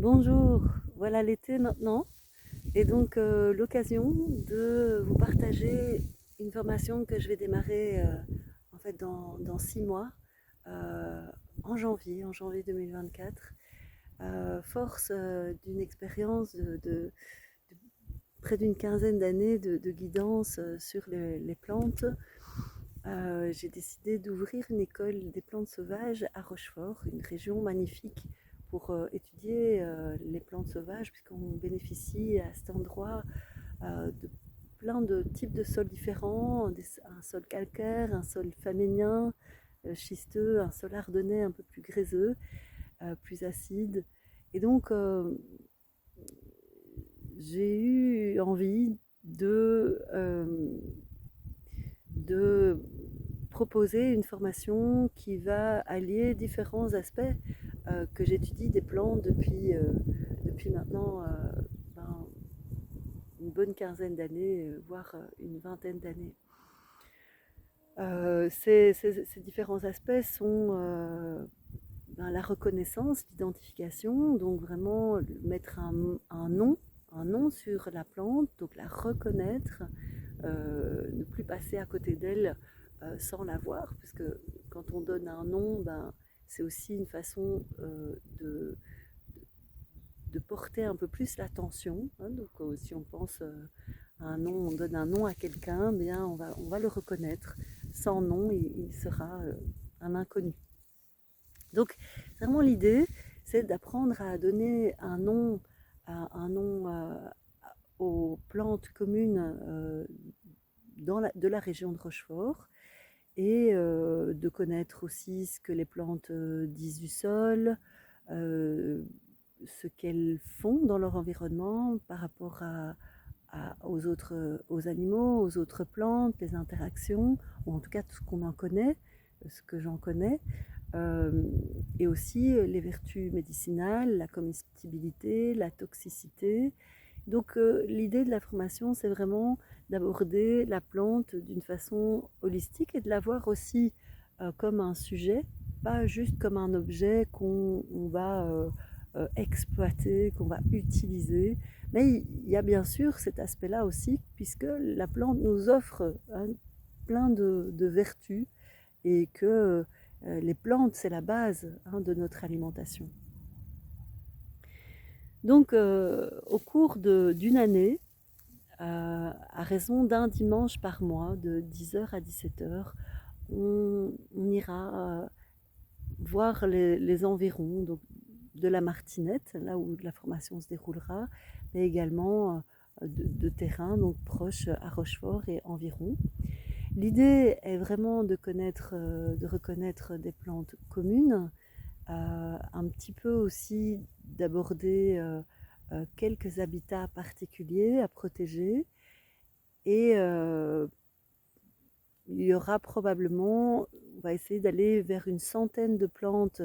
Bonjour, voilà l'été maintenant et donc l'occasion de vous partager une formation que je vais démarrer en fait dans 6 mois, euh, en janvier 2024, force d'une expérience de près d'une quinzaine d'années de guidance sur les plantes. J'ai décidé d'ouvrir une école des plantes sauvages à Rochefort, une région magnifique pour étudier les plantes sauvages, puisqu'on bénéficie à cet endroit de plein de types de sols différents, un sol calcaire, un sol faménien, schisteux, un sol ardennais un peu plus gréseux, plus acide. Et donc, j'ai eu envie de proposer une formation qui va allier différents aspects que j'étudie des plantes depuis maintenant ben, une bonne quinzaine d'années, voire une vingtaine d'années. Ces différents aspects sont ben, la reconnaissance, l'identification, donc vraiment mettre un nom sur la plante, donc la reconnaître, ne plus passer à côté d'elle sans la voir, parce que quand on donne un nom, ben, c'est aussi une façon de porter un peu plus l'attention. Hein. Donc si on pense à un nom, on donne un nom à quelqu'un, bien on va le reconnaître. Sans nom, il sera un inconnu. Donc vraiment l'idée, c'est d'apprendre à donner un nom aux plantes communes de la région de Rochefort et de connaître aussi ce que les plantes disent du sol, ce qu'elles font dans leur environnement par rapport aux animaux, aux autres plantes, les interactions, ou en tout cas tout ce qu'on en connaît, ce que j'en connais, et aussi les vertus médicinales, la comestibilité, la toxicité. Donc l'idée de la formation, c'est vraiment d'aborder la plante d'une façon holistique et de la voir aussi comme un sujet, pas juste comme un objet qu'on va exploiter, qu'on va utiliser. Mais il y a bien sûr cet aspect-là aussi, puisque la plante nous offre plein de vertus et que les plantes, c'est la base de notre alimentation. Donc, au cours d'une année, à raison d'un dimanche par mois, de 10h à 17h, on ira voir les environs donc, de la Martinette, là où la formation se déroulera, mais également de terrain, donc proche à Rochefort et environ. L'idée est vraiment de reconnaître des plantes communes, un petit peu aussi d'aborder quelques habitats particuliers à protéger et il y aura probablement, on va essayer d'aller vers une centaine de plantes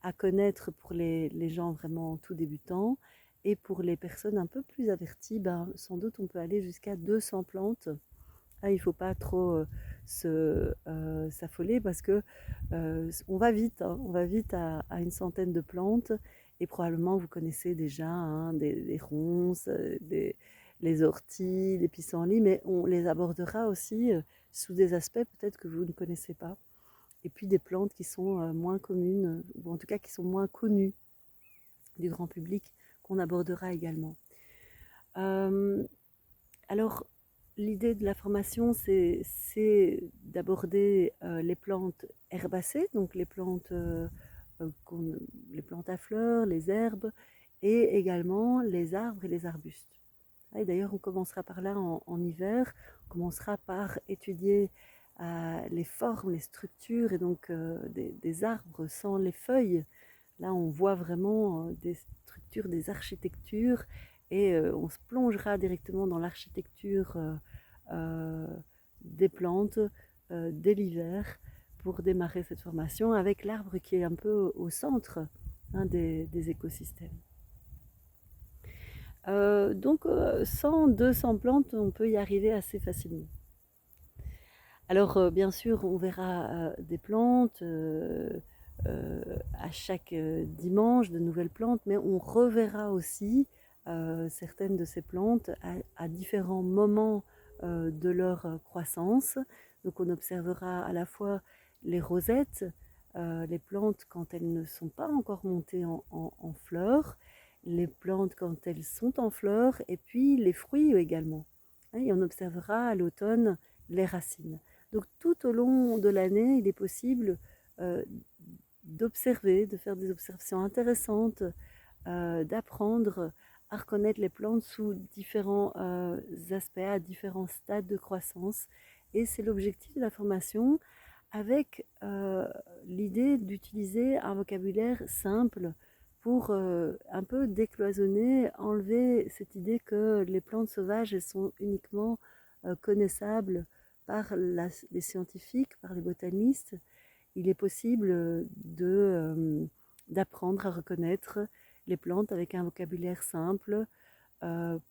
à connaître pour les gens vraiment tout débutants et pour les personnes un peu plus averties, ben, sans doute on peut aller jusqu'à 200 plantes. Ah, il ne faut pas trop s'affoler parce que on va vite, hein, on va vite à une centaine de plantes et probablement vous connaissez déjà des ronces, les orties, les pissenlits, mais on les abordera aussi sous des aspects peut-être que vous ne connaissez pas. Et puis des plantes qui sont moins communes, ou en tout cas qui sont moins connues du grand public, qu'on abordera également. Alors, l'idée de la formation, c'est d'aborder les plantes herbacées, donc les plantes à fleurs, les herbes, et également les arbres et les arbustes. Et d'ailleurs, on commencera par là en hiver, on commencera par étudier les formes, les structures, et donc des arbres sans les feuilles. Là, on voit vraiment des structures, des architectures, et on se plongera directement dans l'architecture des plantes dès l'hiver pour démarrer cette formation avec l'arbre qui est un peu au centre des écosystèmes. Donc 100-200 plantes, on peut y arriver assez facilement. Alors bien sûr, on verra des plantes à chaque dimanche de nouvelles plantes, mais on reverra aussi certaines de ces plantes à différents moments de leur croissance. Donc on observera à la fois les rosettes, les plantes quand elles ne sont pas encore montées en fleurs, les plantes quand elles sont en fleurs, et puis les fruits également. Et on observera à l'automne les racines. Donc tout au long de l'année, il est possible euh, d'observer, de faire des observations intéressantes, d'apprendre à reconnaître les plantes sous différents aspects, à différents stades de croissance. Et c'est l'objectif de la formation, avec l'idée d'utiliser un vocabulaire simple pour un peu décloisonner, enlever cette idée que les plantes sauvages elles sont uniquement connaissables par les scientifiques, par les botanistes. Il est possible d'apprendre à reconnaître les plantes avec un vocabulaire simple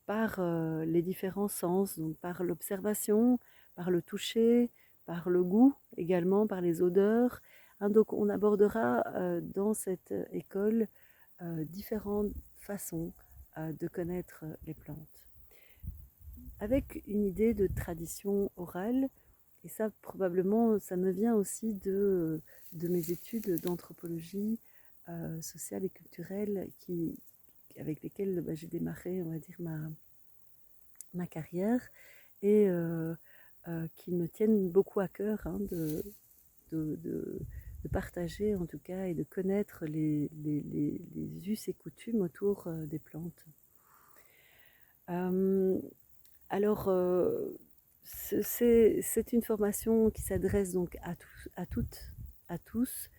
par les différents sens, donc par l'observation, par le toucher, par le goût également, par les odeurs. Hein, donc on abordera dans cette école différentes façons de connaître les plantes, avec une idée de tradition orale. Et ça, probablement, ça me vient aussi de mes études d'anthropologie sociale et culturelle avec lesquelles j'ai démarré, on va dire, ma carrière et qui me tiennent beaucoup à cœur de, de, de partager en tout cas et de connaître les us et coutumes autour des plantes. Alors, c'est une formation qui s'adresse donc à toutes, à tous,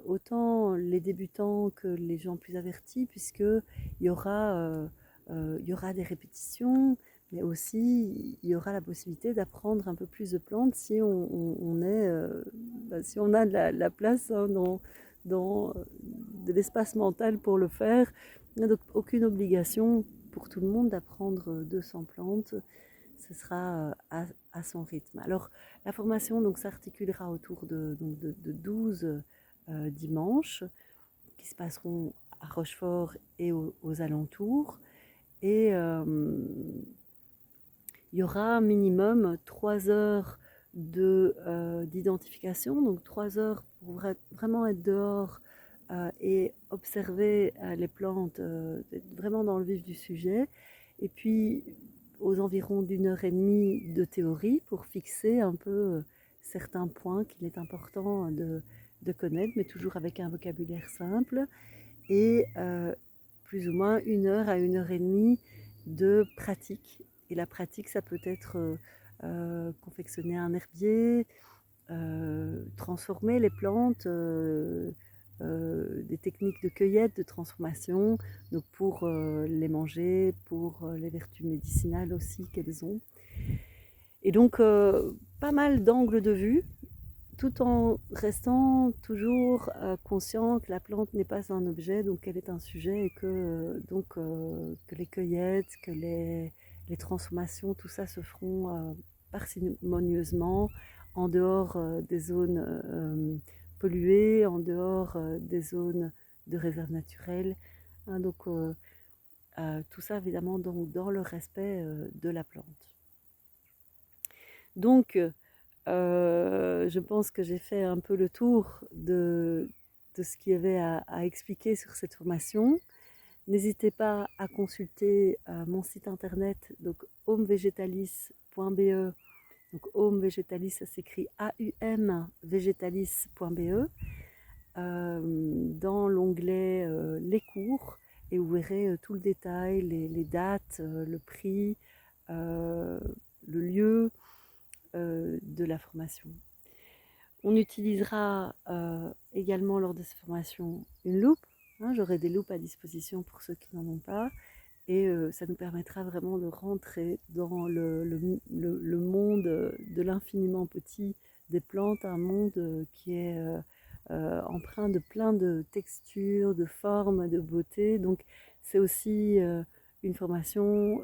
autant les débutants que les gens plus avertis, puisqu'il y aura, il y aura des répétitions, mais aussi il y aura la possibilité d'apprendre un peu plus de plantes si on est, si on a la place hein, dans de l'espace mental pour le faire. Il n'y a donc aucune obligation pour tout le monde d'apprendre 200 plantes. Ce sera à son rythme. Alors, la formation s'articulera autour de 12 dimanches qui se passeront à Rochefort et aux alentours. Et il y aura un minimum 3 heures d'identification, donc 3 heures pour vraiment être dehors et observer les plantes, être vraiment dans le vif du sujet. Et puis aux environs d'1 heure et demie de théorie pour fixer un peu certains points qu'il est important de connaître, mais toujours avec un vocabulaire simple. Et plus ou moins 1 heure à 1 heure et demie de pratique. Et la pratique, ça peut être confectionner un herbier, transformer les plantes, des techniques de cueillette, de transformation, donc pour les manger, pour les vertus médicinales aussi qu'elles ont. Et donc, pas mal d'angles de vue, tout en restant toujours conscient que la plante n'est pas un objet, donc qu'elle est un sujet et que les cueillettes, que les transformations, tout ça se feront parcimonieusement, en dehors des zones polluées, en dehors des zones de réserve naturelle. Hein, donc tout ça évidemment dans le respect de la plante. Donc je pense que j'ai fait un peu le tour de ce qu'il y avait à expliquer sur cette formation. N'hésitez pas à consulter mon site internet, donc aumvegetalis.be. Donc Aum Végétalis, ça s'écrit AUM végétalis.be. Dans l'onglet les cours, et vous verrez tout le détail, les dates, le prix, le lieu de la formation. On utilisera également lors de cette formation une loupe. Hein, j'aurai des loupes à disposition pour ceux qui n'en ont pas. Et ça nous permettra vraiment de rentrer dans le monde de l'infiniment petit des plantes, un monde qui est empreint de plein de textures, de formes, de beauté. Donc c'est aussi une formation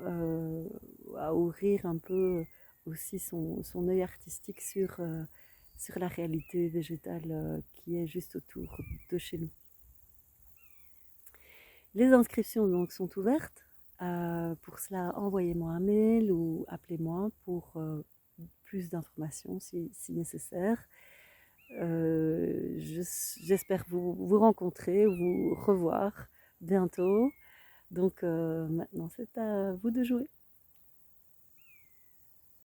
à ouvrir un peu aussi son œil artistique sur la réalité végétale qui est juste autour de chez nous. Les inscriptions donc sont ouvertes. Pour cela, envoyez-moi un mail ou appelez-moi pour plus d'informations si nécessaire. J'espère vous rencontrer, vous revoir bientôt. Donc maintenant, c'est à vous de jouer.